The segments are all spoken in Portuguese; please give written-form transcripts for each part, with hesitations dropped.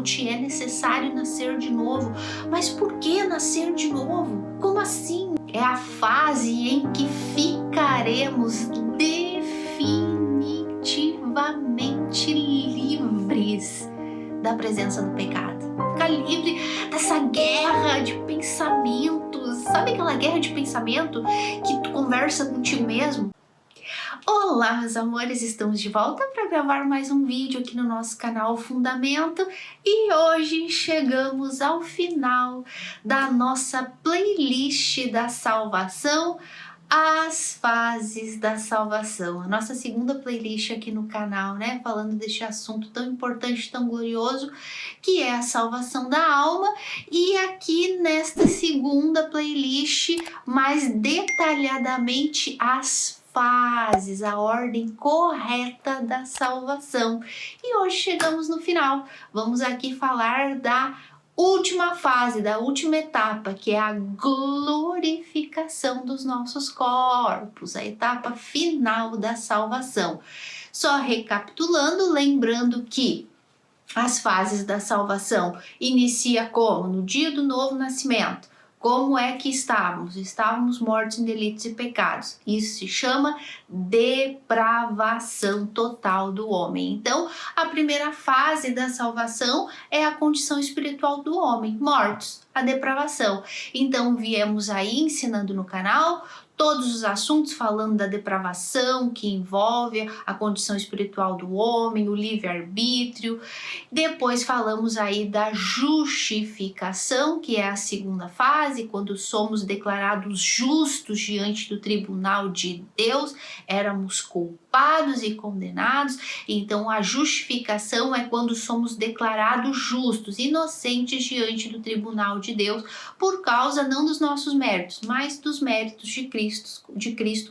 te é necessário nascer de novo. Mas por que nascer de novo? Como assim? É a fase em que ficaremos definitivamente livres da presença do pecado. Ficar livre dessa guerra de pensamentos. Sabe aquela guerra de pensamento que tu conversa contigo mesmo? Olá, meus amores, estamos de volta para gravar mais um vídeo aqui no nosso canal Fundamento e hoje chegamos ao final da nossa playlist da salvação, as fases da salvação, a nossa segunda playlist aqui no canal, né, falando deste assunto tão importante, tão glorioso, que é a salvação da alma. E aqui nesta segunda playlist, mais detalhadamente as fases, a ordem correta da salvação. E hoje chegamos no final. Vamos aqui falar da última fase, da última etapa, que é a glorificação dos nossos corpos, a etapa final da salvação. Só recapitulando, lembrando que as fases da salvação inicia como? No dia do novo nascimento. Como é que estávamos? Estávamos mortos em delitos e pecados. Isso se chama depravação total do homem. Então, a primeira fase da salvação é a condição espiritual do homem, mortos, a depravação. Então, viemos aí ensinando no canal todos os assuntos falando da depravação que envolve a condição espiritual do homem, o livre-arbítrio. Depois falamos aí da justificação, que é a segunda fase, quando somos declarados justos diante do tribunal de Deus, éramos culpados e condenados. Então a justificação é quando somos declarados justos, inocentes diante do tribunal de Deus, por causa não dos nossos méritos, mas dos méritos de Cristo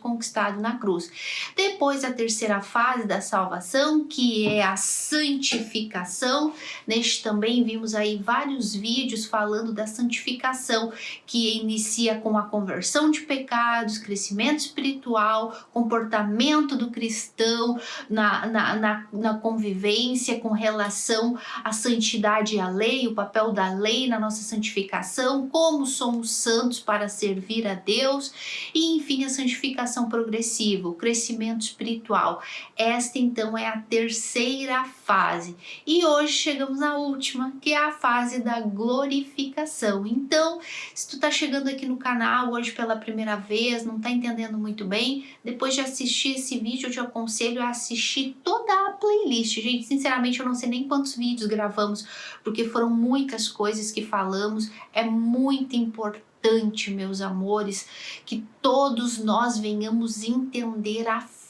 conquistado na cruz. Depois a terceira fase da salvação, que é a santificação. Neste também vimos aí vários vídeos falando da santificação, que inicia com a conversão de pecados, crescimento espiritual, comportamento do cristão na convivência com relação à santidade e à lei, o papel da lei na nossa santificação, como somos santos para servir a Deus, e enfim a santificação progressiva, o crescimento espiritual. Esta então é a terceira fase. E hoje chegamos na última, que é a fase da glorificação. Então, se tu tá chegando aqui no canal hoje pela primeira vez, não tá entendendo muito bem, depois de assistir esse vídeo eu te aconselho a assistir toda a playlist. Gente, sinceramente eu não sei nem quantos vídeos gravamos, porque foram muitas coisas que falamos. É muito importante, meus amores, que todos nós venhamos entender as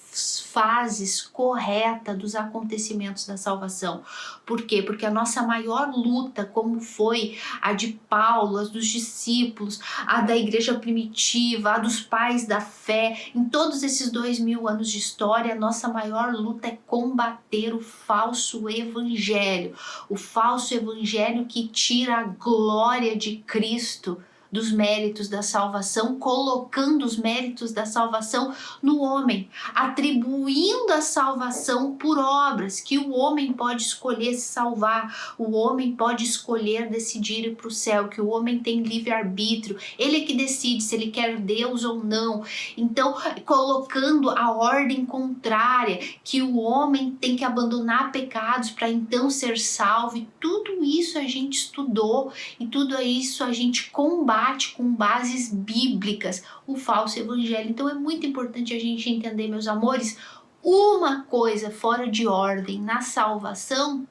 fases corretas dos acontecimentos da salvação. Por quê? Porque a nossa maior luta, como foi a de Paulo, a dos discípulos, a da igreja primitiva, a dos pais da fé, em todos esses 2000 anos de história, a nossa maior luta é combater o falso evangelho. O falso evangelho que tira a glória de Cristo dos méritos da salvação, colocando os méritos da salvação no homem, atribuindo a salvação por obras, que o homem pode escolher se salvar, o homem pode escolher decidir ir para o céu, que o homem tem livre-arbítrio, ele é que decide se ele quer Deus ou não. Então, colocando a ordem contrária, que o homem tem que abandonar pecados para então ser salvo, e tudo isso a gente estudou, e tudo isso a gente combate com bases bíblicas, o falso evangelho. Então é muito importante a gente entender, meus amores, uma coisa fora de ordem na salvação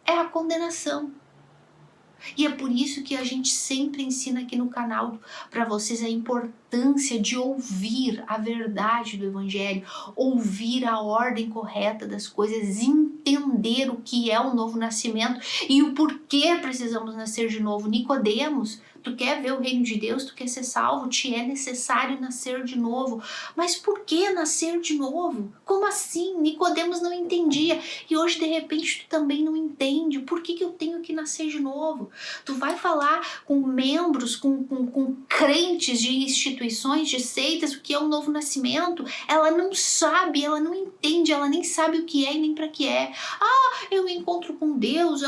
é a condenação. E é por isso que a gente sempre ensina aqui no canal para vocês a importância de ouvir a verdade do evangelho, ouvir a ordem correta das coisas, entender o que é o novo nascimento e o porquê precisamos nascer de novo. Nicodemos, tu quer ver o reino de Deus, tu quer ser salvo, te é necessário nascer de novo. Mas por que nascer de novo? Como assim? Nicodemos não entendia. E hoje, de repente, tu também não entende. Por que eu tenho que nascer de novo? Tu vai falar com membros, com crentes de instituições instituições, de seitas, o que é um novo nascimento. Ela não sabe, ela não entende, ela nem sabe o que é e nem para que é. Eu encontro com Deus,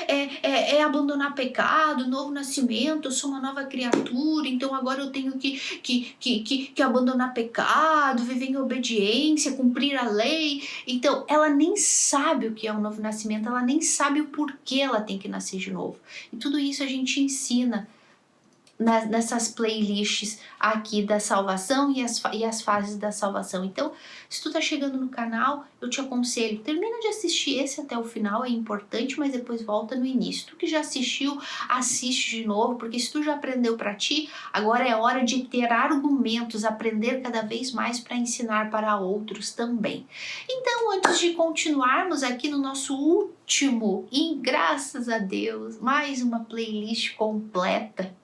é abandonar pecado, novo nascimento, eu sou uma nova criatura, então agora eu tenho que abandonar pecado, viver em obediência, cumprir a lei. Então ela nem sabe o que é um novo nascimento, ela nem sabe o porquê ela tem que nascer de novo. E tudo isso a gente ensina nessas playlists aqui da salvação e as fases da salvação. Então, se tu tá chegando no canal, eu te aconselho, termina de assistir esse até o final, é importante, mas depois volta no início. Tu que já assistiu, assiste de novo, porque se tu já aprendeu para ti, agora é hora de ter argumentos, aprender cada vez mais para ensinar para outros também. Então, antes de continuarmos aqui no nosso último, e graças a Deus, mais uma playlist completa,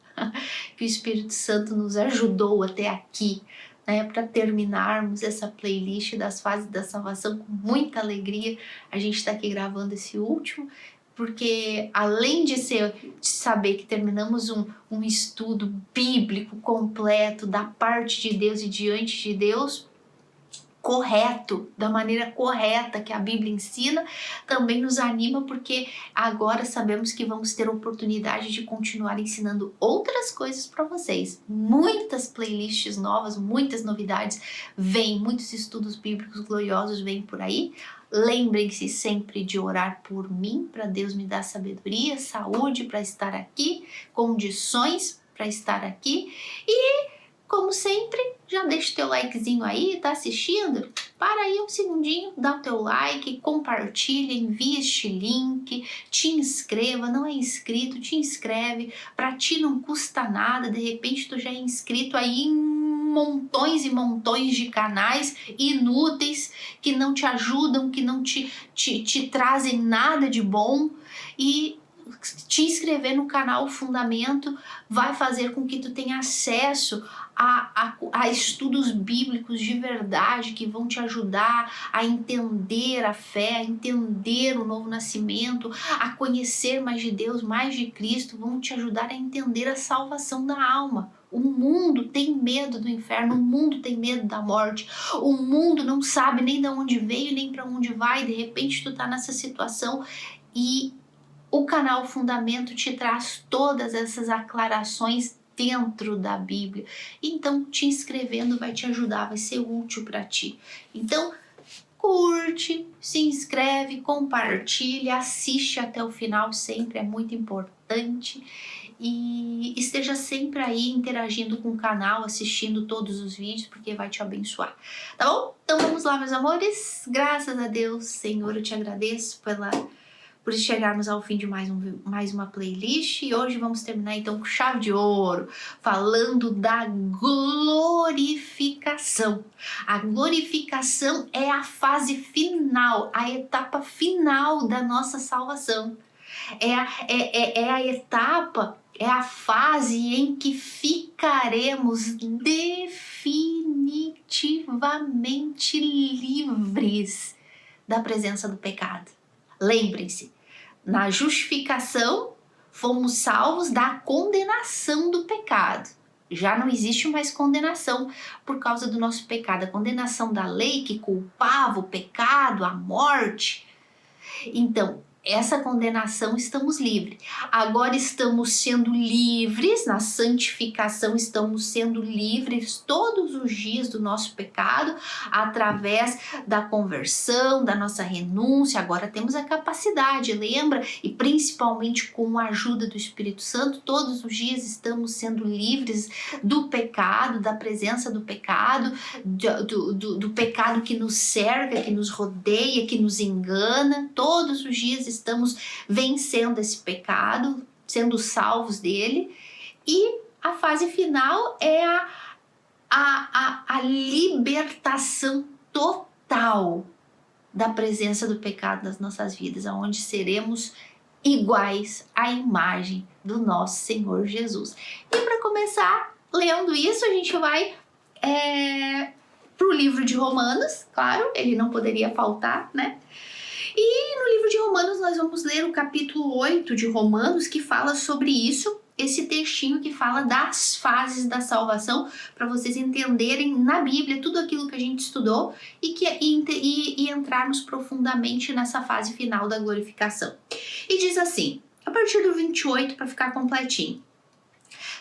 que o Espírito Santo nos ajudou até aqui, né, para terminarmos essa playlist das fases da salvação com muita alegria. A gente está aqui gravando esse último, porque além de saber que terminamos um estudo bíblico completo da parte de Deus e diante de Deus, correto, da maneira correta que a Bíblia ensina, também nos anima, porque agora sabemos que vamos ter oportunidade de continuar ensinando outras coisas para vocês. Muitas playlists novas, muitas novidades vêm, muitos estudos bíblicos gloriosos vêm por aí. Lembrem-se sempre de orar por mim, para Deus me dar sabedoria, saúde para estar aqui, condições para estar aqui. E como sempre, já deixa o teu likezinho aí, tá assistindo? Para aí um segundinho, dá o teu like, compartilha, envia este link, te inscreva, não é inscrito, te inscreve, pra ti não custa nada, de repente tu já é inscrito aí em montões e montões de canais inúteis que não te ajudam, que não te trazem nada de bom, e te inscrever no canal Fundamento vai fazer com que tu tenha acesso a estudos bíblicos de verdade que vão te ajudar a entender a fé, a entender o novo nascimento, a conhecer mais de Deus, mais de Cristo, vão te ajudar a entender a salvação da alma. O mundo tem medo do inferno, o mundo tem medo da morte, o mundo não sabe nem de onde veio, nem para onde vai. De repente tu tá nessa situação e o canal Fundamento te traz todas essas aclarações dentro da Bíblia. Então, te inscrevendo vai te ajudar, vai ser útil para ti. Então, curte, se inscreve, compartilha, assiste até o final, sempre é muito importante. E esteja sempre aí interagindo com o canal, assistindo todos os vídeos, porque vai te abençoar. Tá bom? Então vamos lá, meus amores. Graças a Deus, Senhor, eu te agradeço por chegarmos ao fim de mais uma playlist. E hoje vamos terminar então com chave de ouro, falando da glorificação. A glorificação é a fase final, a etapa final da nossa salvação. É a etapa, é a fase em que ficaremos definitivamente livres da presença do pecado. Lembrem-se, na justificação, fomos salvos da condenação do pecado. Já não existe mais condenação por causa do nosso pecado. A condenação da lei que culpava o pecado, a morte. Então, essa condenação estamos livres. Agora estamos sendo livres, na santificação estamos sendo livres todos os dias do nosso pecado, através da conversão, da nossa renúncia. Agora temos a capacidade, lembra? E principalmente com a ajuda do Espírito Santo, todos os dias estamos sendo livres do pecado, da presença do pecado, do pecado que nos cerca, que nos rodeia, que nos engana. Todos os dias estamos vencendo esse pecado, sendo salvos dele. E a fase final é a libertação total da presença do pecado nas nossas vidas, onde seremos iguais à imagem do nosso Senhor Jesus. E para começar, lendo isso, a gente vai para o livro de Romanos, claro, ele não poderia faltar, né? E no livro de Romanos nós vamos ler o capítulo 8 de Romanos, que fala sobre isso. esse textinho que fala das fases da salvação, para vocês entenderem na Bíblia tudo aquilo que a gente estudou e entrarmos profundamente nessa fase final da glorificação. E diz assim, a partir do 28 para ficar completinho.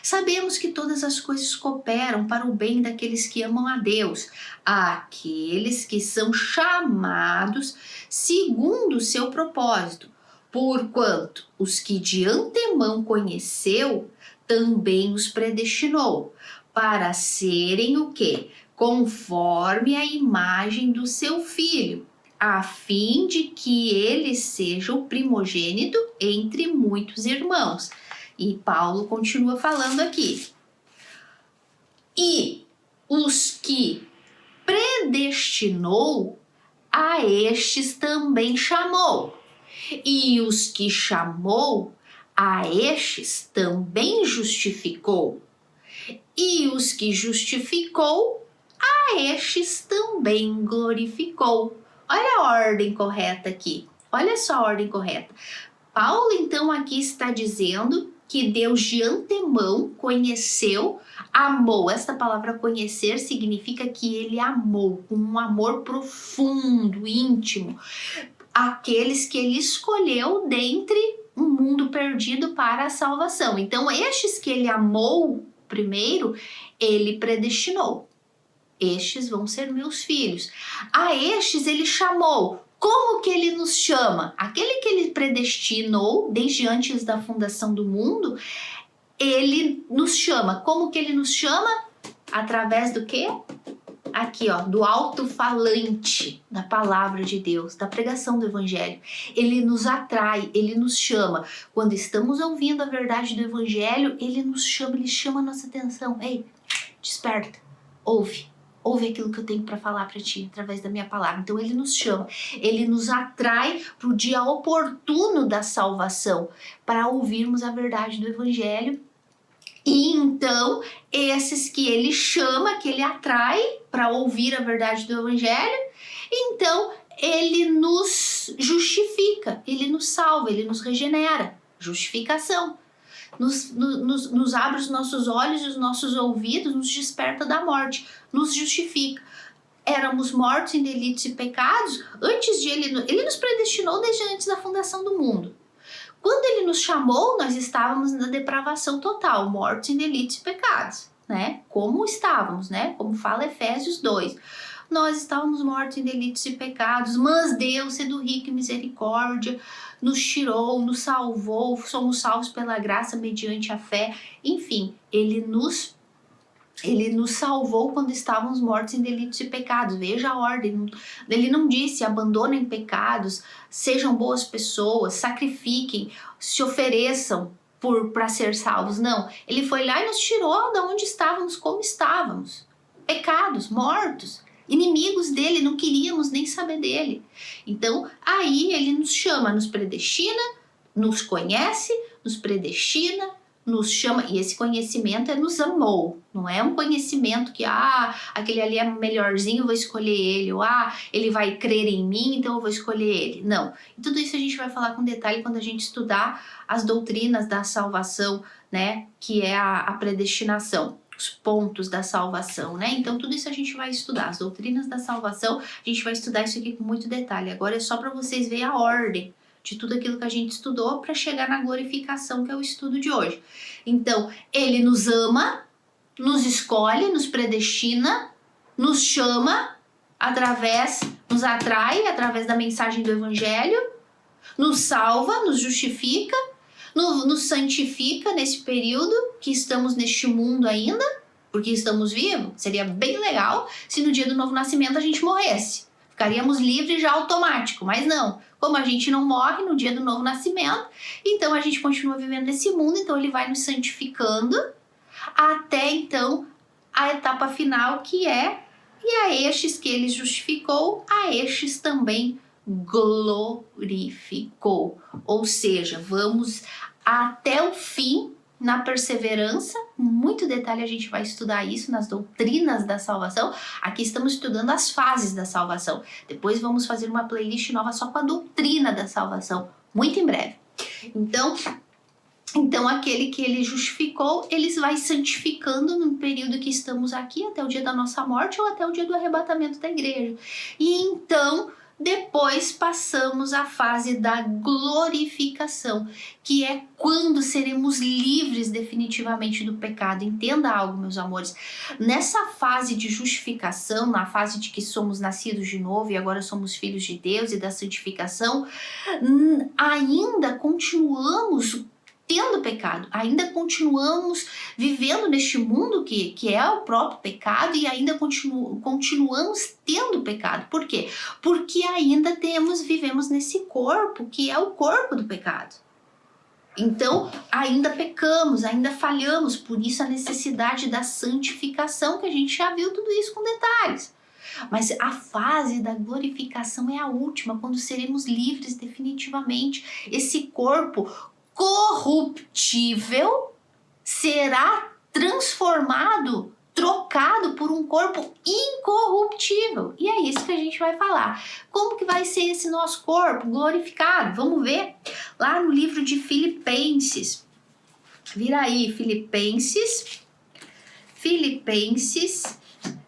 Sabemos que todas as coisas cooperam para o bem daqueles que amam a Deus, aqueles que são chamados segundo o seu propósito. Porquanto os que de antemão conheceu, também os predestinou, para serem o quê? Conforme a imagem do seu Filho, a fim de que ele seja o primogênito entre muitos irmãos. E Paulo continua falando aqui. E os que predestinou, a estes também chamou. E os que chamou, a estes também justificou. E os que justificou, a estes também glorificou. Olha a ordem correta aqui. Olha só a ordem correta. Paulo, então, aqui está dizendo que Deus de antemão conheceu, amou. Esta palavra conhecer significa que ele amou com um amor profundo, íntimo, aqueles que ele escolheu dentre um mundo perdido para a salvação. Então, estes que ele amou primeiro, ele predestinou. Estes vão ser meus filhos. A estes ele chamou. Como que ele nos chama? Aquele que ele predestinou desde antes da fundação do mundo, ele nos chama. Como que ele nos chama? Através do quê? Aqui, ó, do alto-falante da palavra de Deus, da pregação do evangelho. Ele nos atrai, ele nos chama. Quando estamos ouvindo a verdade do evangelho, ele nos chama, ele chama a nossa atenção. Ei, desperta, ouve aquilo que eu tenho para falar para ti através da minha palavra. Então ele nos chama, ele nos atrai para o dia oportuno da salvação, para ouvirmos a verdade do evangelho. E então, esses que ele chama, que ele atrai para ouvir a verdade do evangelho, então ele nos justifica, ele nos salva, ele nos regenera. Justificação. Nos abre os nossos olhos e os nossos ouvidos, nos desperta da morte, nos justifica. Éramos mortos em delitos e pecados, antes de ele nos predestinou desde antes da fundação do mundo. Quando ele nos chamou, nós estávamos na depravação total, mortos em delitos e pecados, né? Como estávamos, né? Como fala Efésios 2. Nós estávamos mortos em delitos e pecados, mas Deus, sendo rico em misericórdia, nos tirou, nos salvou, somos salvos pela graça mediante a fé. Enfim, Ele nos salvou quando estávamos mortos em delitos e pecados. Veja a ordem. Ele não disse abandonem pecados, sejam boas pessoas, sacrifiquem, se ofereçam para ser salvos. Não. Ele foi lá e nos tirou de onde estávamos, como estávamos. Pecados, mortos, inimigos dele, não queríamos nem saber dele. Então, aí ele nos chama, nos predestina, nos conhece, nos predestina, nos chama, e esse conhecimento nos amou, não é um conhecimento que, aquele ali é melhorzinho, eu vou escolher ele, ou ele vai crer em mim, então eu vou escolher ele. Não, e tudo isso a gente vai falar com detalhe quando a gente estudar as doutrinas da salvação, né, que é a predestinação, os pontos da salvação, né, então tudo isso a gente vai estudar, as doutrinas da salvação, a gente vai estudar isso aqui com muito detalhe. Agora é só para vocês verem a ordem de tudo aquilo que a gente estudou para chegar na glorificação, que é o estudo de hoje. Então, ele nos ama, nos escolhe, nos predestina, nos chama, nos atrai através da mensagem do evangelho, nos salva, nos justifica, nos santifica nesse período que estamos neste mundo ainda, porque estamos vivos. Seria bem legal se no dia do novo nascimento a gente morresse. Ficaríamos livres já automático, mas não. Como a gente não morre no dia do novo nascimento, então a gente continua vivendo nesse mundo, então ele vai nos santificando até então a etapa final, que é: e a estes que ele justificou, a estes também glorificou. Ou seja, vamos até o fim na perseverança. Muito detalhe a gente vai estudar isso nas doutrinas da salvação. Aqui estamos estudando as fases da salvação. Depois vamos fazer uma playlist nova só com a doutrina da salvação, muito em breve. Então, Então, aquele que ele justificou, ele vai santificando no período que estamos aqui, até o dia da nossa morte ou até o dia do arrebatamento da igreja. E então, depois passamos à fase da glorificação, que é quando seremos livres definitivamente do pecado. Entenda algo, meus amores. Nessa fase de justificação, na fase de que somos nascidos de novo e agora somos filhos de Deus e da santificação, ainda continuamos tendo pecado, ainda continuamos vivendo neste mundo que é o próprio pecado e ainda continuamos tendo pecado. Por quê? Porque ainda vivemos nesse corpo que é o corpo do pecado. Então, ainda pecamos, ainda falhamos, por isso a necessidade da santificação, que a gente já viu tudo isso com detalhes. Mas a fase da glorificação é a última, quando seremos livres definitivamente. Esse corpo corruptível será transformado, trocado por um corpo incorruptível. E é isso que a gente vai falar. Como que vai ser esse nosso corpo glorificado? Vamos ver lá no livro de Filipenses. Vira aí, Filipenses,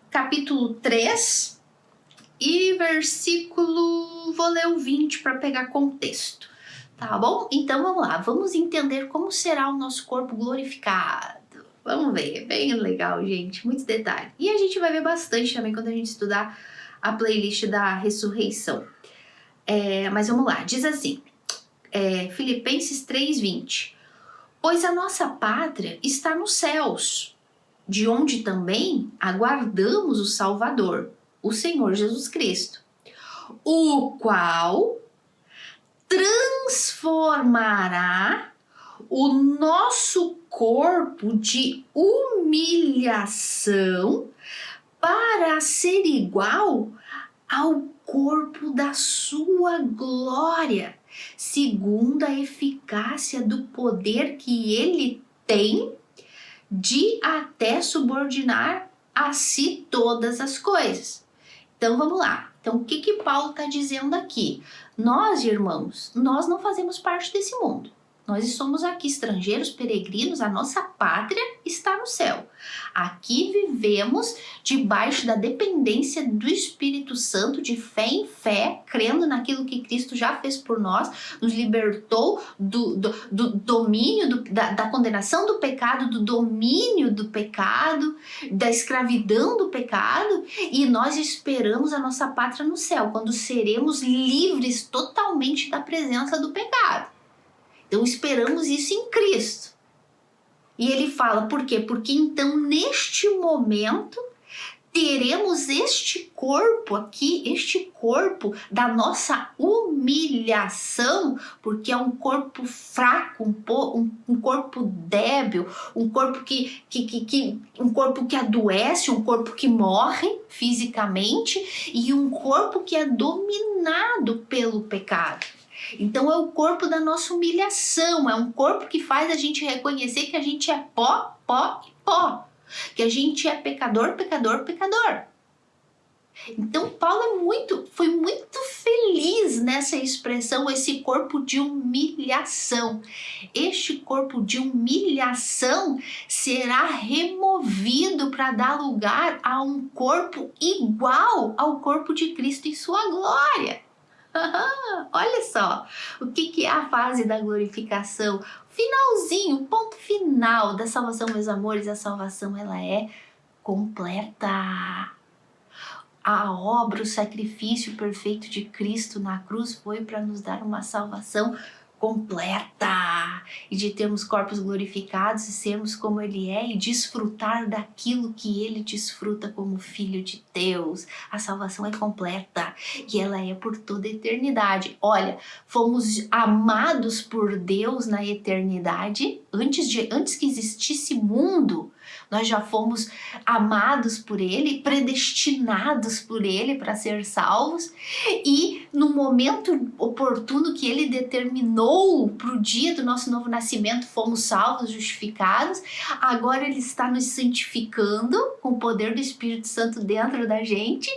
capítulo 3 e versículo, vou ler o 20 para pegar contexto. Tá bom? Então vamos lá, vamos entender como será o nosso corpo glorificado. Vamos ver, bem legal, gente, muitos detalhes. E a gente vai ver bastante também quando a gente estudar a playlist da ressurreição. Mas vamos lá, diz assim, Filipenses 3:20. Pois a nossa pátria está nos céus, de onde também aguardamos o Salvador, o Senhor Jesus Cristo, o qual transformará o nosso corpo de humilhação para ser igual ao corpo da sua glória, segundo a eficácia do poder que ele tem de até subordinar a si todas as coisas. Então vamos lá. Então o que Paulo está dizendo aqui? Nós, irmãos, nós não fazemos parte desse mundo. Nós somos aqui estrangeiros, peregrinos, a nossa pátria está no céu. Aqui vivemos debaixo da dependência do Espírito Santo, de fé em fé, crendo naquilo que Cristo já fez por nós, nos libertou do domínio, da condenação do pecado, do domínio do pecado, da escravidão do pecado, e nós esperamos a nossa pátria no céu, quando seremos livres totalmente da presença do pecado. Então esperamos isso em Cristo. E ele fala, por quê? Porque então neste momento teremos este corpo aqui, este corpo da nossa humilhação, porque é um corpo fraco, um corpo débil, um corpo um corpo que adoece, um corpo que morre fisicamente e um corpo que é dominado pelo pecado. Então é o corpo da nossa humilhação, é um corpo que faz a gente reconhecer que a gente é pó, pó e pó, que a gente é pecador, pecador, pecador. Então Paulo foi muito feliz nessa expressão, esse corpo de humilhação. Este corpo de humilhação será removido para dar lugar a um corpo igual ao corpo de Cristo em sua glória. Olha só, o que é a fase da glorificação? Finalzinho, o ponto final da salvação, meus amores. A salvação, ela é completa. A obra, o sacrifício perfeito de Cristo na cruz foi para nos dar uma salvação completa e de termos corpos glorificados e sermos como Ele é e desfrutar daquilo que Ele desfruta como Filho de Deus. A salvação é completa e ela é por toda a eternidade. Olha, fomos amados por Deus na eternidade, antes que existisse mundo. Nós já fomos amados por Ele, predestinados por Ele para ser salvos, e no momento oportuno que Ele determinou para o dia do nosso novo nascimento, fomos salvos, justificados. Agora Ele está nos santificando com o poder do Espírito Santo dentro da gente,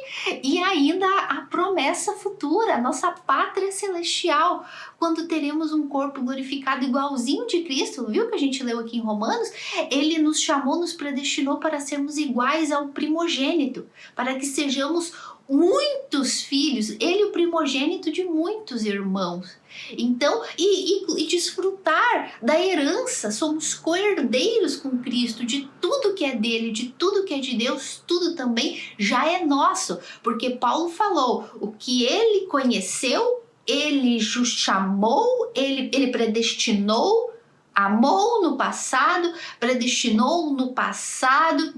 e ainda a promessa futura, a nossa pátria celestial, quando teremos um corpo glorificado igualzinho de Cristo, viu? viu que a gente leu aqui em Romanos? Ele nos chamou, nos predestinou para sermos iguais ao primogênito, para que sejamos muitos filhos, ele o primogênito de muitos irmãos. Então, e desfrutar da herança, somos co-herdeiros com Cristo, de tudo que é dele, de tudo que é de Deus, tudo também já é nosso, porque Paulo falou, o que ele conheceu, ele chamou, ele predestinou, amou no passado, predestinou no passado,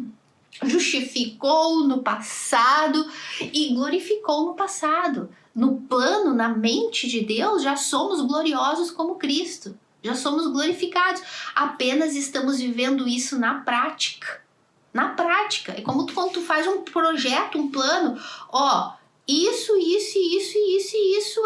justificou no passado e glorificou no passado. No plano, na mente de Deus, já somos gloriosos como Cristo. Já somos glorificados. Apenas estamos vivendo isso na prática. Na prática. É como quando tu faz um projeto, um plano. Isso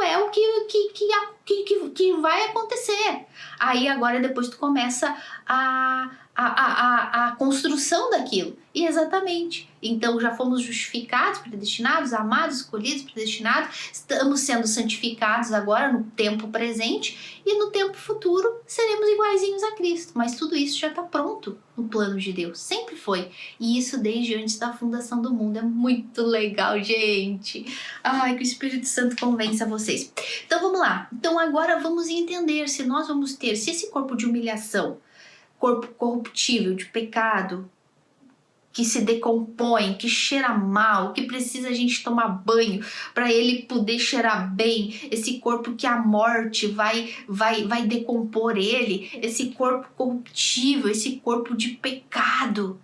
é o que vai acontecer. Aí agora depois tu começa a construção daquilo. E exatamente. Então já fomos justificados, predestinados, amados, escolhidos, predestinados. Estamos sendo santificados agora no tempo presente e no tempo futuro seremos iguaizinhos a Cristo. Mas tudo isso já está pronto no plano de Deus. Sempre foi. E isso desde antes da fundação do mundo. É muito legal, gente. Ai, que o Espírito Santo convença vocês. Então vamos lá. Então agora vamos entender se nós vamos ter, se esse corpo de humilhação, corpo corruptível, de pecado, que se decompõe, que cheira mal, que precisa a gente tomar banho para ele poder cheirar bem, esse corpo que a morte vai decompor ele, esse corpo corruptível, esse corpo de pecado,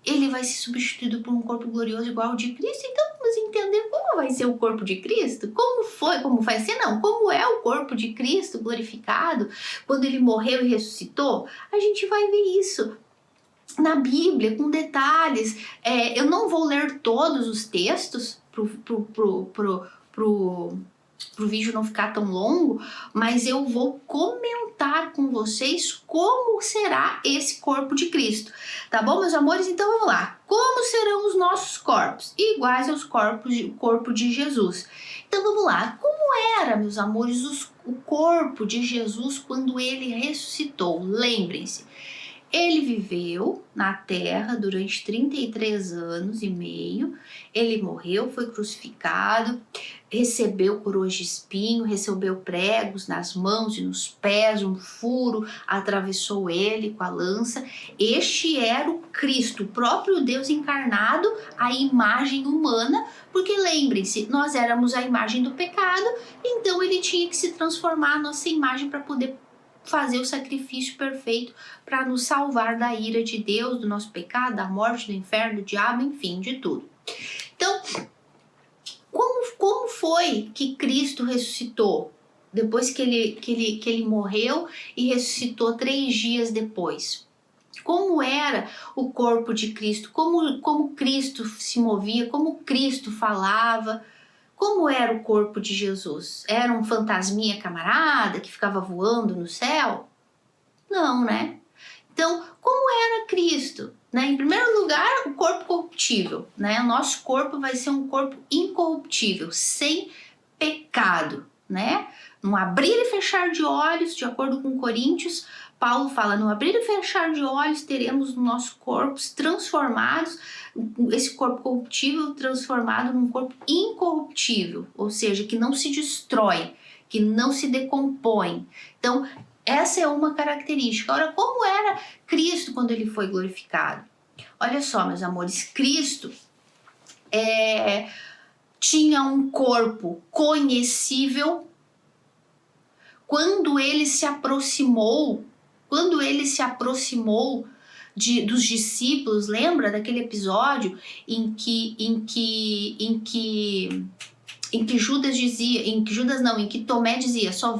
ele vai ser substituído por um corpo glorioso igual ao de Cristo. Então vamos entender como vai ser o corpo de Cristo, como vai ser não, como é o corpo de Cristo glorificado, quando ele morreu e ressuscitou. A gente vai ver isso na Bíblia, com detalhes. Eu não vou ler todos os textos pro vídeo não ficar tão longo, mas eu vou comentar com vocês como será esse corpo de Cristo. Tá bom, meus amores? Então vamos lá. Como serão os nossos corpos? Iguais aos corpo de Jesus. Então vamos lá. Como era, meus amores, o corpo de Jesus quando ele ressuscitou? Lembrem-se. Ele viveu na terra durante 33 anos e meio, ele morreu, foi crucificado, recebeu coroas de espinho, recebeu pregos nas mãos e nos pés, um furo atravessou ele com a lança. Este era o Cristo, o próprio Deus encarnado, a imagem humana, porque lembrem-se, nós éramos a imagem do pecado, então ele tinha que se transformar a nossa imagem para poder fazer o sacrifício perfeito para nos salvar da ira de Deus, do nosso pecado, da morte, do inferno, do diabo, enfim, de tudo. Então, como foi que Cristo ressuscitou? Depois que ele morreu e ressuscitou 3 dias depois. Como era o corpo de Cristo? Como Cristo se movia? Como Cristo falava? Como era o corpo de Jesus? Era um fantasminha camarada que ficava voando no céu? Não, né? Então, como era Cristo? Né? Em primeiro lugar, o corpo corruptível. Né? O nosso corpo vai ser um corpo incorruptível, sem pecado. Né? No abrir e fechar de olhos, de acordo com Coríntios, Paulo fala, no abrir e fechar de olhos teremos nossos corpos transformados, esse corpo corruptível transformado num corpo incorruptível, ou seja, que não se destrói, que não se decompõe. Então, essa é uma característica. Agora, como era Cristo quando ele foi glorificado? Olha só, meus amores, Cristo tinha um corpo conhecível. Quando ele se aproximou dos discípulos, lembra daquele episódio em que Tomé dizia, só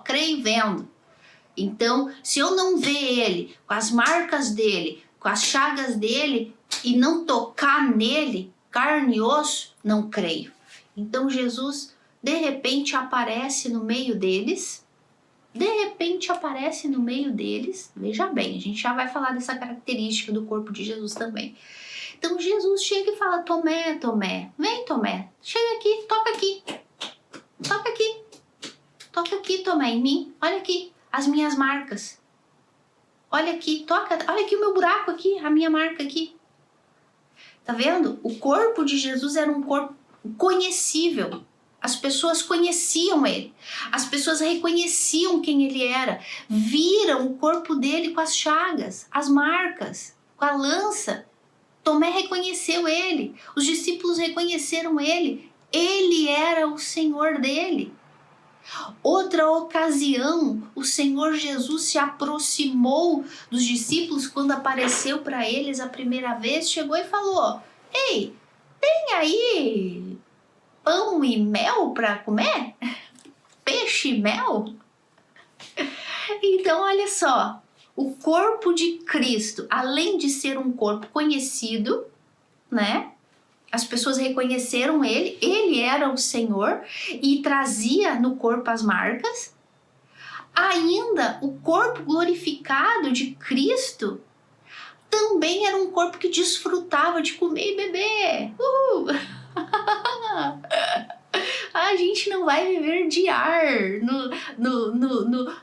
creio vendo. Então, se eu não ver ele, com as marcas dele, com as chagas dele, e não tocar nele, carne e osso, não creio. Então Jesus, de repente, aparece no meio deles. Veja bem, a gente já vai falar dessa característica do corpo de Jesus também. Então Jesus chega e fala, Tomé, vem Tomé, chega aqui, toca aqui, Tomé, em mim, olha aqui, as minhas marcas. olha aqui, toca, olha aqui o meu buraco aqui, a minha marca aqui. Tá vendo? O corpo de Jesus era um corpo conhecível. As pessoas conheciam ele. As pessoas reconheciam quem ele era. Viram o corpo dele com as chagas, as marcas, com a lança. Tomé reconheceu ele. Os discípulos reconheceram ele. Ele era o Senhor dele. Outra ocasião, o Senhor Jesus se aproximou dos discípulos quando apareceu para eles a primeira vez, chegou e falou: ei, tem aí pão e mel para comer? Peixe e mel? Então, olha só, o corpo de Cristo, além de ser um corpo conhecido, né? As pessoas reconheceram ele, ele era o Senhor e trazia no corpo as marcas. Ainda o corpo glorificado de Cristo também era um corpo que desfrutava de comer e beber. A gente não vai viver de ar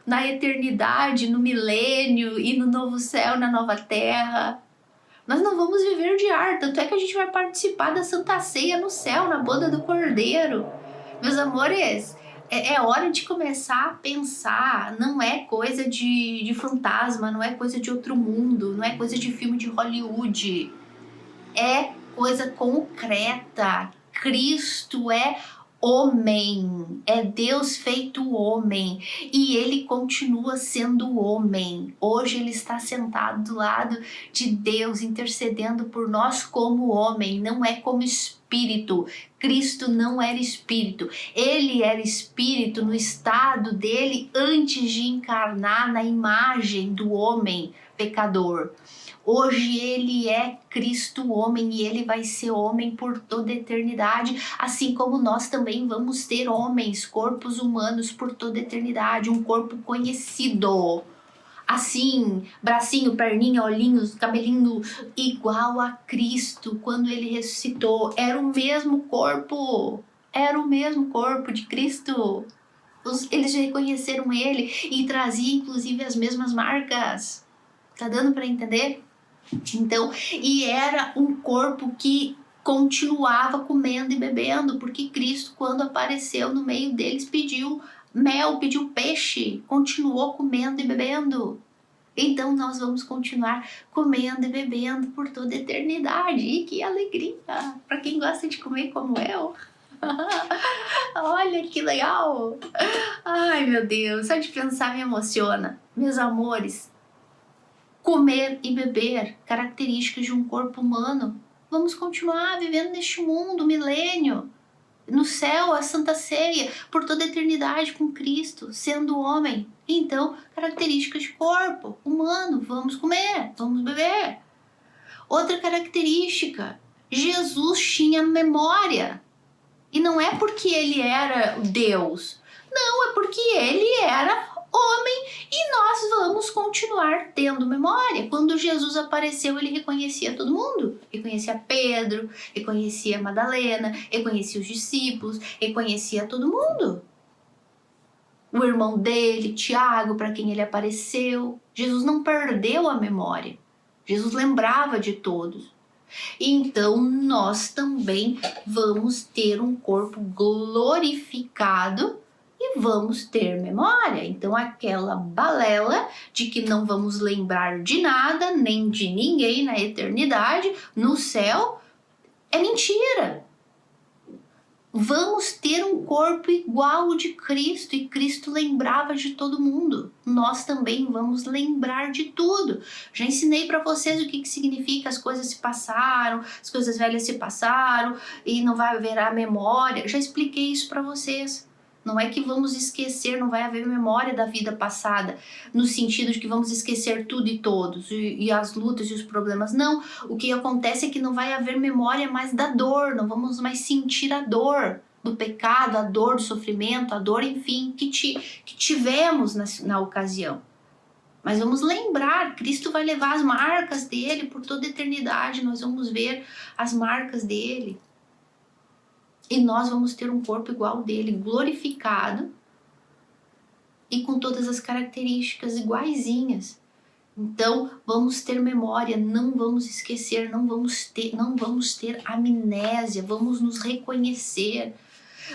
na eternidade, no milênio e no novo céu, na nova terra. Nós não vamos viver de ar, tanto é que a gente vai participar da Santa Ceia no céu, na boda do Cordeiro. Meus amores, é hora de começar a pensar, não é coisa de fantasma, não é coisa de outro mundo, não é coisa de filme de Hollywood. É coisa concreta. Cristo é homem, é Deus feito homem e ele continua sendo homem. Hoje ele está sentado do lado de Deus, intercedendo por nós como homem, não é como espírito. Cristo não era espírito, ele era espírito no estado dele antes de encarnar na imagem do homem pecador. Hoje ele é Cristo homem e ele vai ser homem por toda a eternidade, assim como nós também vamos ter homens, corpos humanos por toda a eternidade, um corpo conhecido. Assim, bracinho, perninha, olhinhos, cabelinho, igual a Cristo quando ele ressuscitou. Era o mesmo corpo de Cristo. Eles reconheceram ele e trazia inclusive as mesmas marcas. Tá dando para entender? Então, e era um corpo que continuava comendo e bebendo, porque Cristo, quando apareceu no meio deles, pediu mel, pediu peixe, continuou comendo e bebendo. Então nós vamos continuar comendo e bebendo por toda a eternidade. E que alegria! Para quem gosta de comer como eu. Olha que legal! Ai, meu Deus, só de pensar me emociona. Meus amores, comer e beber, características de um corpo humano. Vamos continuar vivendo neste mundo, milênio, no céu, a Santa Ceia, por toda a eternidade com Cristo, sendo homem. Então, características de corpo humano, vamos comer, vamos beber. Outra característica, Jesus tinha memória. E não é porque ele era Deus, não, é porque ele era homem e nós vamos continuar tendo memória. Quando Jesus apareceu, ele reconhecia todo mundo. Reconhecia Pedro, reconhecia Madalena, reconhecia os discípulos, reconhecia todo mundo. O irmão dele, Tiago, para quem ele apareceu. Jesus não perdeu a memória. Jesus lembrava de todos. Então nós também vamos ter um corpo glorificado e vamos ter memória. Então aquela balela de que não vamos lembrar de nada, nem de ninguém na eternidade, no céu, é mentira. Vamos ter um corpo igual ao de Cristo, e Cristo lembrava de todo mundo. Nós também vamos lembrar de tudo. Já ensinei para vocês o que significa as coisas se passaram, as coisas velhas se passaram e não vai haver a memória. Já expliquei isso para vocês. Não é que vamos esquecer, não vai haver memória da vida passada, no sentido de que vamos esquecer tudo e todos, e as lutas e os problemas. Não, o que acontece é que não vai haver memória mais da dor, não vamos mais sentir a dor do pecado, a dor do sofrimento, a dor, enfim, que tivemos na ocasião. Mas vamos lembrar, Cristo vai levar as marcas dele por toda a eternidade, nós vamos ver as marcas dele. E nós vamos ter um corpo igual ao dele, glorificado e com todas as características iguaizinhas. Então, vamos ter memória, não vamos esquecer, não vamos ter amnésia, vamos nos reconhecer.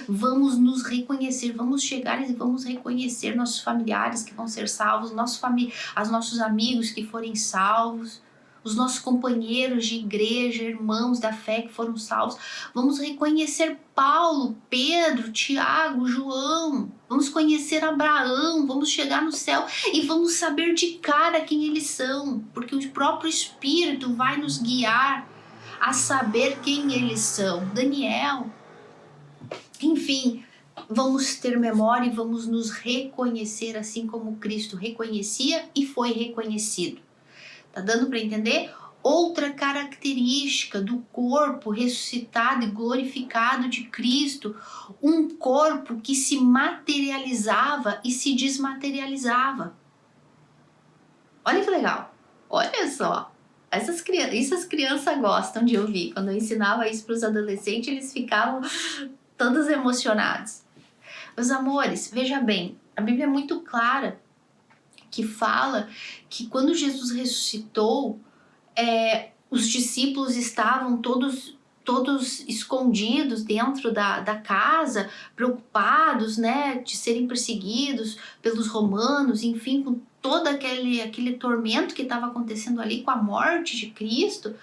Vamos nos reconhecer, vamos chegar e vamos reconhecer nossos familiares que vão ser salvos, nossos amigos que forem salvos, os nossos companheiros de igreja, irmãos da fé que foram salvos. Vamos reconhecer Paulo, Pedro, Tiago, João. Vamos conhecer Abraão, vamos chegar no céu e vamos saber de cara quem eles são, porque o próprio Espírito vai nos guiar a saber quem eles são. Daniel. Enfim, vamos ter memória e vamos nos reconhecer assim como Cristo reconhecia e foi reconhecido. Tá dando para entender? Outra característica do corpo ressuscitado e glorificado de Cristo, um corpo que se materializava e se desmaterializava. Olha que legal, olha só. Isso as crianças gostam de ouvir. Quando eu ensinava isso para os adolescentes, eles ficavam todos emocionados. Meus amores, veja bem, a Bíblia é muito clara que fala que quando Jesus ressuscitou, os discípulos estavam todos escondidos dentro da casa, preocupados, né, de serem perseguidos pelos romanos, enfim, com todo aquele tormento que estava acontecendo ali com a morte de Cristo.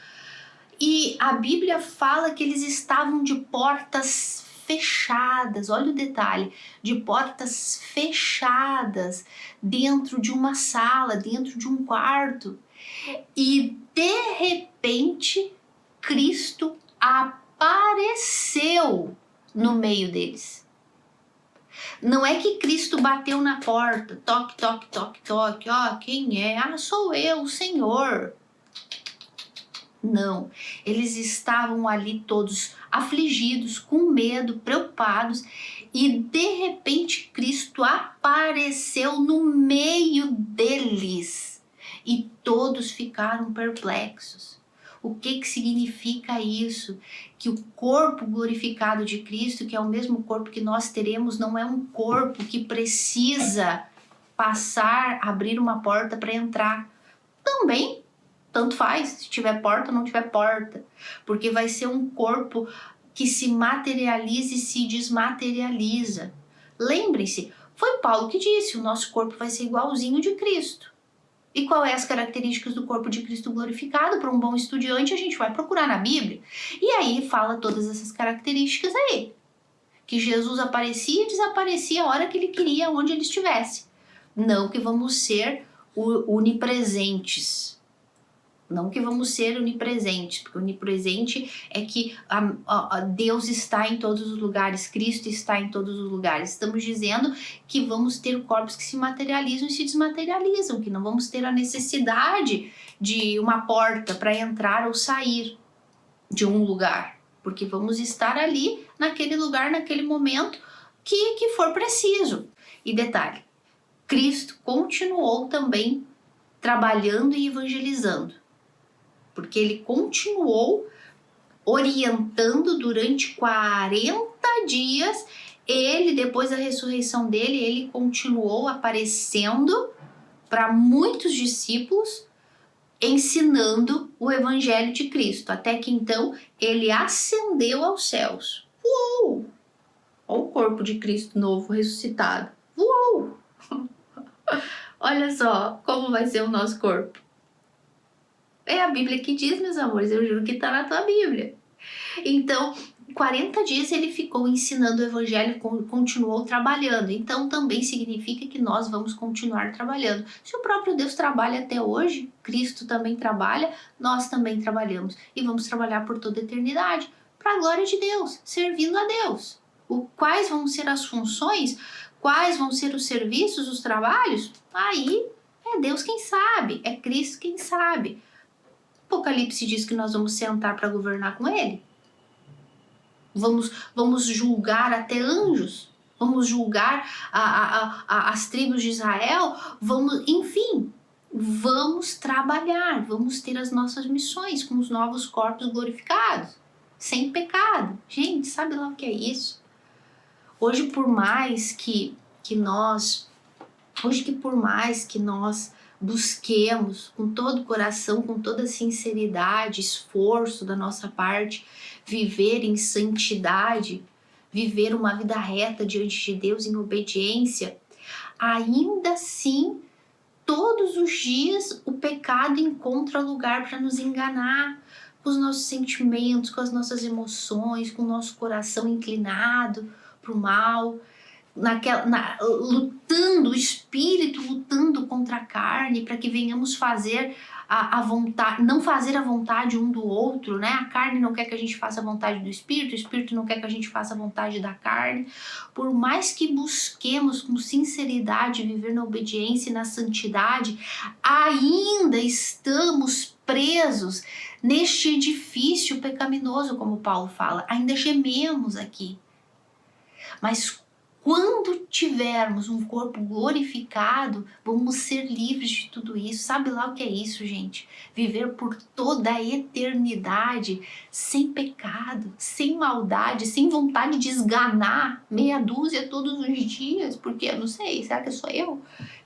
E a Bíblia fala que eles estavam de portas fechadas, olha o detalhe, de portas fechadas, dentro de uma sala, dentro de um quarto. E de repente, Cristo apareceu no meio deles. Não é que Cristo bateu na porta, toque, toque, toque, toque, ó, quem é? Ah, sou eu, o Senhor. Não, eles estavam ali todos afligidos, com medo, preocupados, e de repente Cristo apareceu no meio deles e todos ficaram perplexos. O que significa isso? Que o corpo glorificado de Cristo, que é o mesmo corpo que nós teremos, não é um corpo que precisa abrir uma porta para entrar. Também tanto faz, se tiver porta ou não tiver porta, porque vai ser um corpo que se materializa e se desmaterializa. Lembre-se, foi Paulo que disse, o nosso corpo vai ser igualzinho de Cristo. E qual é as características do corpo de Cristo glorificado? Para um bom estudante, a gente vai procurar na Bíblia. E aí fala todas essas características aí. Que Jesus aparecia e desaparecia a hora que ele queria, onde ele estivesse. Não que vamos ser onipresentes. Não que vamos ser onipresentes, porque onipresente é que Deus está em todos os lugares, Cristo está em todos os lugares. Estamos dizendo que vamos ter corpos que se materializam e se desmaterializam, que não vamos ter a necessidade de uma porta para entrar ou sair de um lugar, porque vamos estar ali naquele lugar, naquele momento que for preciso. E detalhe, Cristo continuou também trabalhando e evangelizando, porque ele continuou orientando durante 40 dias. Ele, depois da ressurreição dele, ele continuou aparecendo para muitos discípulos, ensinando o evangelho de Cristo, até que então ele ascendeu aos céus. Uou! Olha o corpo de Cristo novo, ressuscitado. Uou! Olha só como vai ser o nosso corpo. É a Bíblia que diz, meus amores, eu juro que está na tua Bíblia. Então, 40 dias ele ficou ensinando o evangelho, continuou trabalhando. Então, também significa que nós vamos continuar trabalhando. Se o próprio Deus trabalha até hoje, Cristo também trabalha, nós também trabalhamos. E vamos trabalhar por toda a eternidade, para a glória de Deus, servindo a Deus. Quais vão ser as funções? Quais vão ser os serviços, os trabalhos? Aí é Deus quem sabe, é Cristo quem sabe. Apocalipse diz que nós vamos sentar para governar com ele. Vamos julgar até anjos. Vamos julgar as tribos de Israel. Enfim, vamos trabalhar. Vamos ter as nossas missões com os novos corpos glorificados. Sem pecado. Gente, sabe lá o que é isso? Hoje, por mais que nós busquemos com todo o coração, com toda sinceridade, esforço da nossa parte, viver em santidade, viver uma vida reta diante de Deus em obediência, ainda assim, todos os dias o pecado encontra lugar para nos enganar, com os nossos sentimentos, com as nossas emoções, com o nosso coração inclinado para o mal, lutando, o espírito lutando contra a carne, para que venhamos fazer a vontade, não fazer a vontade um do outro, né? A carne não quer que a gente faça a vontade do espírito, o espírito não quer que a gente faça a vontade da carne. Por mais que busquemos com sinceridade viver na obediência e na santidade, ainda estamos presos neste edifício pecaminoso, como Paulo fala, ainda gememos aqui. Mas quando tivermos um corpo glorificado, vamos ser livres de tudo isso. Sabe lá o que é isso, gente? Viver por toda a eternidade sem pecado, sem maldade, sem vontade de esganar meia dúzia todos os dias. Porque eu não sei, será que sou eu?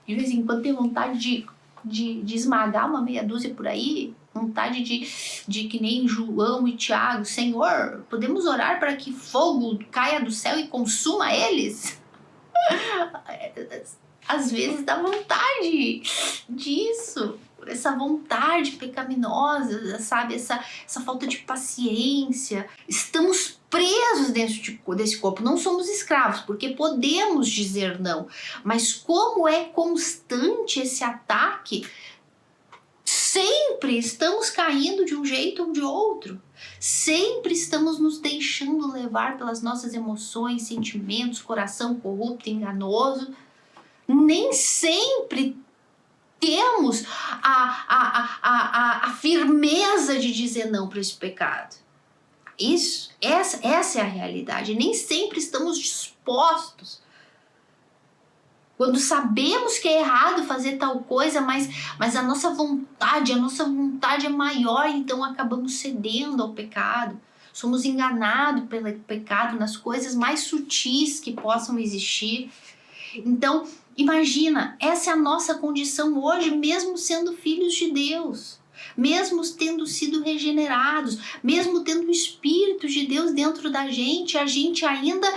De vez em quando tenho vontade de esmagar uma meia dúzia por aí, vontade de que nem João e Tiago, Senhor, podemos orar para que fogo caia do céu e consuma eles? Às vezes dá vontade disso, essa vontade pecaminosa, sabe? Essa falta de paciência. Estamos presos dentro desse corpo, não somos escravos, porque podemos dizer não. Mas como é constante esse ataque, sempre estamos caindo de um jeito ou de outro. Sempre estamos nos deixando levar pelas nossas emoções, sentimentos, coração corrupto, enganoso. Nem sempre temos a firmeza de dizer não para esse pecado. Essa é a realidade. Nem sempre estamos dispostos. Quando sabemos que é errado fazer tal coisa, mas a nossa vontade é maior, então acabamos cedendo ao pecado. Somos enganados pelo pecado nas coisas mais sutis que possam existir. Então, imagina, essa é a nossa condição hoje, mesmo sendo filhos de Deus. Mesmo tendo sido regenerados, mesmo tendo o Espírito de Deus dentro da gente, a gente ainda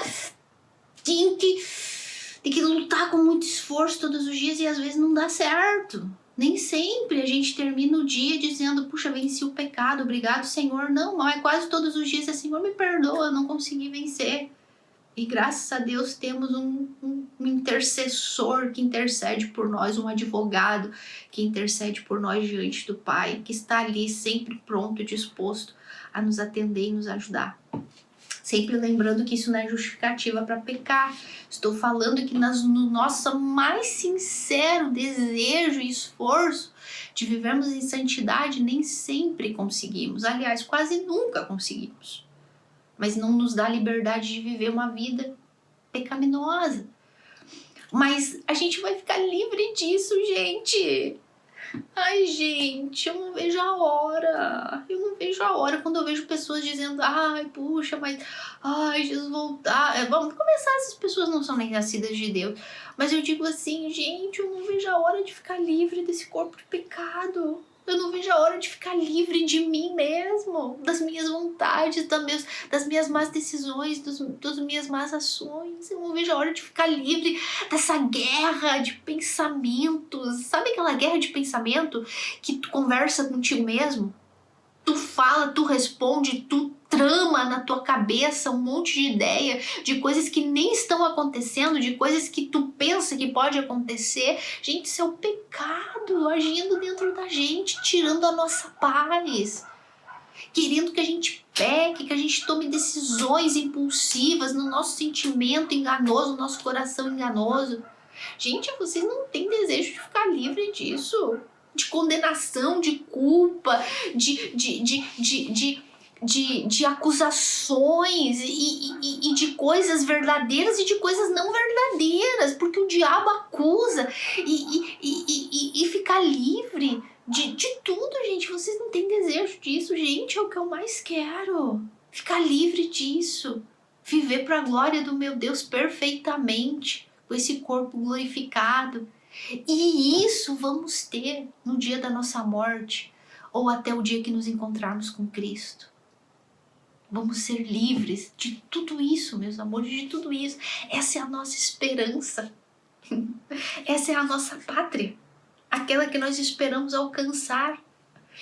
tem que lutar com muito esforço todos os dias e às vezes não dá certo. Nem sempre a gente termina o dia dizendo, puxa, venci o pecado, obrigado, Senhor. Não, mas quase todos os dias é, Senhor, me perdoa, não consegui vencer. E graças a Deus temos um intercessor que intercede por nós, um advogado que intercede por nós diante do Pai, que está ali sempre pronto e disposto a nos atender e nos ajudar. Sempre lembrando que isso não é justificativa para pecar. Estou falando que no nosso mais sincero desejo e esforço de vivermos em santidade, nem sempre conseguimos. Aliás, quase nunca conseguimos. Mas não nos dá liberdade de viver uma vida pecaminosa. Mas a gente vai ficar livre disso, gente. Ai, gente, eu não vejo a hora. Eu não vejo a hora quando eu vejo pessoas dizendo, ai, puxa, mas, ai, Jesus voltar. Vamos começar, essas pessoas não são nem nascidas de Deus. Mas eu digo assim, gente, eu não vejo a hora de ficar livre desse corpo de pecado. Eu não vejo a hora de ficar livre de mim mesmo, das minhas vontades, das minhas más decisões, das minhas más ações. Eu não vejo a hora de ficar livre dessa guerra de pensamentos. Sabe aquela guerra de pensamento que tu conversa contigo mesmo? Tu fala, tu responde, tu trama na tua cabeça um monte de ideia de coisas que nem estão acontecendo, de coisas que tu pensa que pode acontecer. Gente, isso é o pecado agindo dentro da gente, tirando a nossa paz, querendo que a gente peque, que a gente tome decisões impulsivas no nosso sentimento enganoso, no nosso coração enganoso. Gente, vocês não têm desejo de ficar livre disso, de condenação, de culpa, de acusações e de coisas verdadeiras e de coisas não verdadeiras, porque o diabo acusa e ficar livre de tudo, gente. Vocês não têm desejo disso, gente, é o que eu mais quero, ficar livre disso, viver para a glória do meu Deus perfeitamente, com esse corpo glorificado. E isso vamos ter no dia da nossa morte, ou até o dia que nos encontrarmos com Cristo. Vamos ser livres de tudo isso, meus amores, de tudo isso. Essa é a nossa esperança. Essa é a nossa pátria. Aquela que nós esperamos alcançar.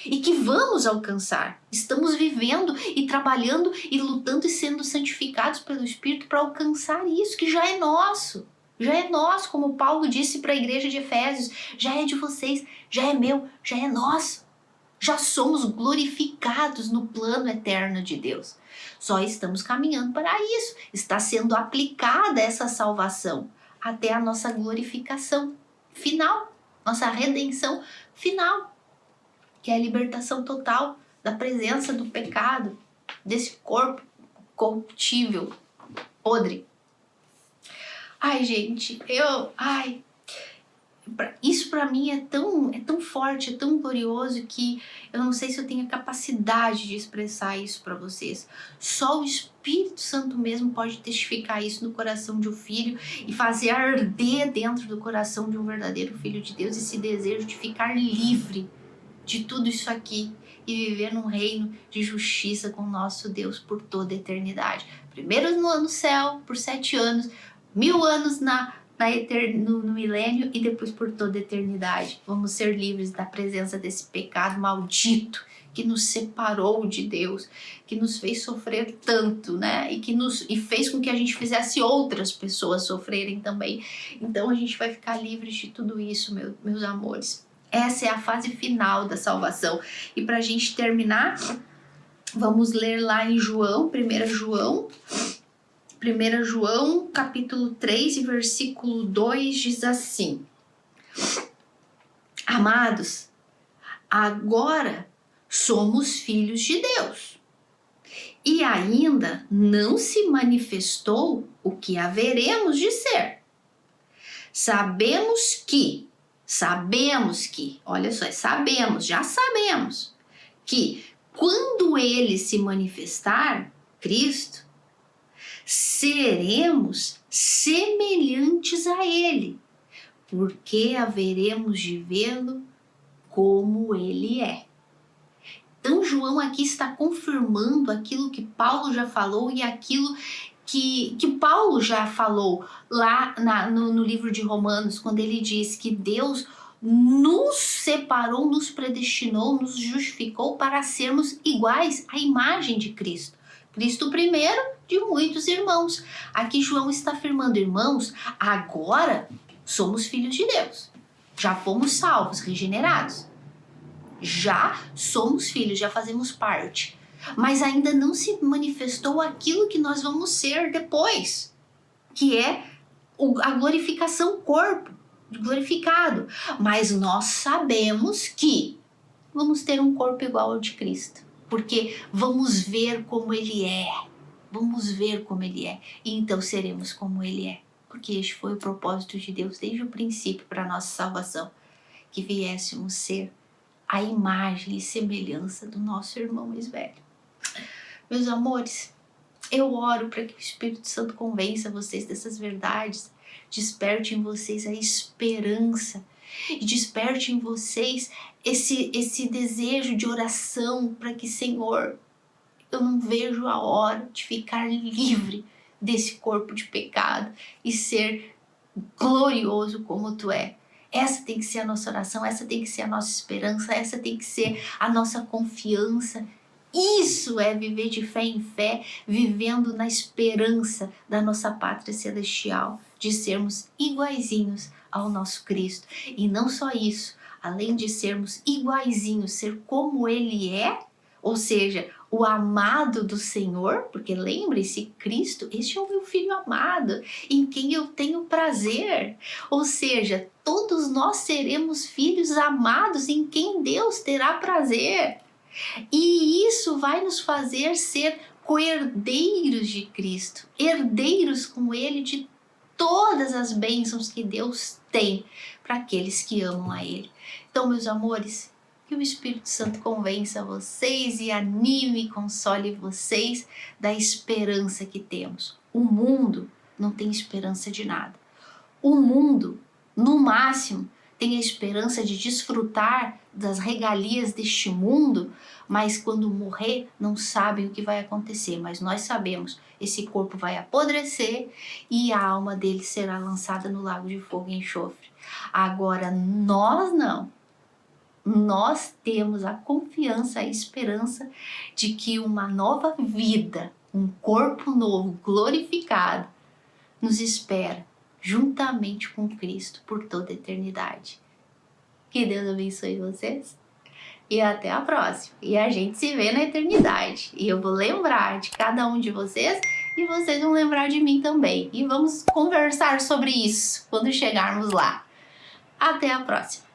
E que vamos alcançar. Estamos vivendo e trabalhando e lutando e sendo santificados pelo Espírito para alcançar isso que já é nosso. Já é nosso, como Paulo disse para a igreja de Efésios. Já é de vocês, já é meu, já é nosso. Já somos glorificados no plano eterno de Deus. Só estamos caminhando para isso. Está sendo aplicada essa salvação até a nossa glorificação final, nossa redenção final, que é a libertação total da presença do pecado, desse corpo corruptível, podre. Ai, gente, isso para mim é tão forte, é tão glorioso que eu não sei se eu tenho a capacidade de expressar isso para vocês. Só o Espírito Santo mesmo pode testificar isso no coração de um filho e fazer arder dentro do coração de um verdadeiro filho de Deus esse desejo de ficar livre de tudo isso aqui e viver num reino de justiça com o nosso Deus por toda a eternidade. Primeiro no céu, por 7 anos, 1000 anos no milênio e depois por toda a eternidade. Vamos ser livres da presença desse pecado maldito que nos separou de Deus, que nos fez sofrer tanto, né? E fez com que a gente fizesse outras pessoas sofrerem também. Então a gente vai ficar livres de tudo isso, meus amores. Essa é a fase final da salvação. E para a gente terminar, vamos ler lá em João, 1 João, capítulo 3, e versículo 2, diz assim: Amados, agora somos filhos de Deus, e ainda não se manifestou o que haveremos de ser. Sabemos que, olha só, já sabemos que quando ele se manifestar, Cristo, seremos semelhantes a ele, porque haveremos de vê-lo como ele é. Então João aqui está confirmando aquilo que Paulo já falou e aquilo que Paulo já falou lá no livro de Romanos, quando ele diz que Deus nos separou, nos predestinou, nos justificou para sermos iguais à imagem de Cristo. Cristo primeiro de muitos irmãos. Aqui João está afirmando, irmãos, agora somos filhos de Deus. Já fomos salvos, regenerados. Já somos filhos, já fazemos parte. Mas ainda não se manifestou aquilo que nós vamos ser depois, que é a glorificação, corpo glorificado. Mas nós sabemos que vamos ter um corpo igual ao de Cristo, porque vamos ver como ele é. Vamos ver como ele é. E então seremos como ele é. Porque este foi o propósito de Deus desde o princípio para a nossa salvação. Que viéssemos ser a imagem e semelhança do nosso irmão mais velho. Meus amores, eu oro para que o Espírito Santo convença vocês dessas verdades, desperte em vocês a esperança e desperte em vocês esse desejo de oração para que, Senhor, eu não vejo a hora de ficar livre desse corpo de pecado e ser glorioso como Tu é. Essa tem que ser a nossa oração, essa tem que ser a nossa esperança, essa tem que ser a nossa confiança. Isso é viver de fé em fé, vivendo na esperança da nossa pátria celestial, de sermos iguaizinhos ao nosso Cristo. E não só isso, além de sermos iguaizinhos, ser como Ele é, ou seja, o amado do Senhor, porque lembre-se, Cristo, este é o meu Filho amado, em quem eu tenho prazer. Ou seja, todos nós seremos filhos amados em quem Deus terá prazer. E isso vai nos fazer ser co-herdeiros de Cristo, herdeiros com Ele de todas as bênçãos que Deus tem para aqueles que amam a Ele. Então, meus amores, que o Espírito Santo convença vocês e anime e console vocês da esperança que temos. O mundo não tem esperança de nada. O mundo no máximo, têm a esperança de desfrutar das regalias deste mundo, mas quando morrer não sabem o que vai acontecer. Mas nós sabemos, esse corpo vai apodrecer e a alma dele será lançada no lago de fogo e enxofre. Agora nós não. Nós temos a confiança, a esperança de que uma nova vida, um corpo novo, glorificado, nos espera juntamente com Cristo por toda a eternidade. Que Deus abençoe vocês e até a próxima. E a gente se vê na eternidade. E eu vou lembrar de cada um de vocês e vocês vão lembrar de mim também. E vamos conversar sobre isso quando chegarmos lá. Até a próxima.